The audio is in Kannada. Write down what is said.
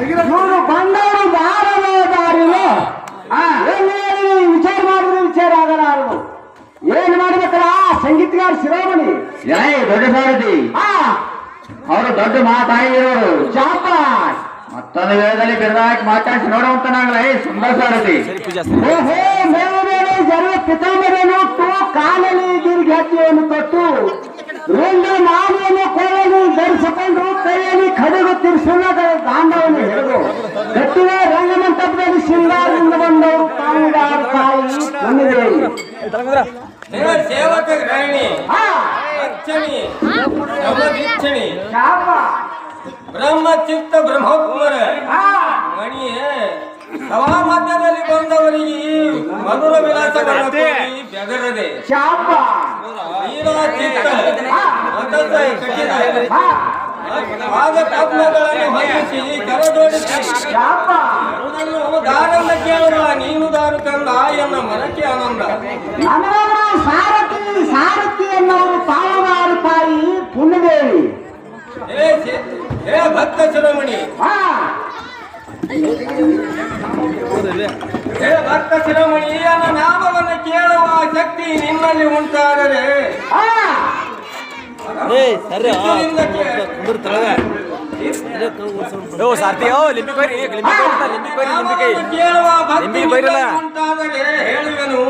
ಇವರು ಬಂದವರು ಬಾರವೇ ದಾರಿಲು ವಿಚಾರ ಮಾಡಿದ್ರೆ ವಿಚಾರ ಆಗಲ್ಲ ಅವರು ಏನ್ ಮಾಡ್ಬೇಕಲ್ಲ ಸಂಗೀತಗಾರ ಶಿರೋಮಣಿ ದೊಡ್ಡ ಸಾರಥಿ ಅವರು ದೊಡ್ಡ ಮಾತಾಡಿರೋರು ಚಾಪಾಟ್ ಮತ್ತೊಂದು ವೇಳೆಯಲ್ಲಿ ಬಿರುದಾಕಿ ಮಾತಾಡಿಸಿ ನೋಡುವಂತನಾಗಲ್ಲ ಸುಂದರ ಸಾರಥಿ ಓಹೋ ಮೇವು ಮೇಲೆ ಜರುವ ಪಿತಾಂಬರಿಯನ್ನು ಉಟ್ಟು ಕಾಲಲ್ಲಿ ಗಿರಿಗೆ ಹತ್ತಿಯನ್ನು ತೊಟ್ಟು ರುಂಡು ಮಾವಿಯನ್ನು ಕೋಳನ್ನು ಧರಿಸಿಕೊಂಡು ಕೈಯಲ್ಲಿ ಖಡಗು ತಿರ್ಸುಲದ ದಾಂಡವನ್ನು ಹಿಡಿದು ಗಟ್ಟಿನ ರಂಗಮಂಟಪದಲ್ಲಿ ಶೃಂಗಾರದಿಂದ ಬಂದವರು ಕಾಂಗಾರ ತಾಯಿ ಹೊಂದಿದೇವಿ ಸೇವಕ ಗೃಹಿಣಿ ಅಚ್ಚಣಿ ಸಮದೀಕ್ಷಣಿ ಬ್ರಹ್ಮಚಿತ್ತ ಬ್ರಹ್ಮೋತ್ಮರ ಮಣಿಯೇ ಸಭಾ ಮಧ್ಯದಲ್ಲಿ ಬಂದವರಿಗೆ ಮಧುರ ವಿಲಾಸಗಳನ್ನು ಬೆದರದೆ ವೀರಾಚಿತ್ತ ಮತದ ಕಠಿಣ ಪಾದ ಪದ್ಮಗಳನ್ನು ಹೊಂದಿಸಿ ಕರದೋಡಿಸಿ ದಾರನ್ನ ಕೇಳುವ ನೀನು ದಾರು ತಂದ ಎನ್ನ ಮನಕ್ಕೆ ಆನಂದ ಸಾರಥಿ ಸಾರಥಿ ಎನ್ನುವರು ಪಾವಗಾರ ತಾಯಿ ಪುಣ್ಯದೇವಿ ಹೇ ಭಕ್ತ ಶಿರೋಮಣಿ ಹೇ ಭಕ್ತ ಶಿರೋಮಣಿ ನನ್ನ ನಾಮವನ್ನು ಕೇಳುವ ಶಕ್ತಿ ನಿನ್ನಲ್ಲಿ ಉಂಟಾದರೆ ಕೇಳುವ ಭಕ್ತಿ ಉಂಟಾದರೆ ಹೇಳುವೆನು.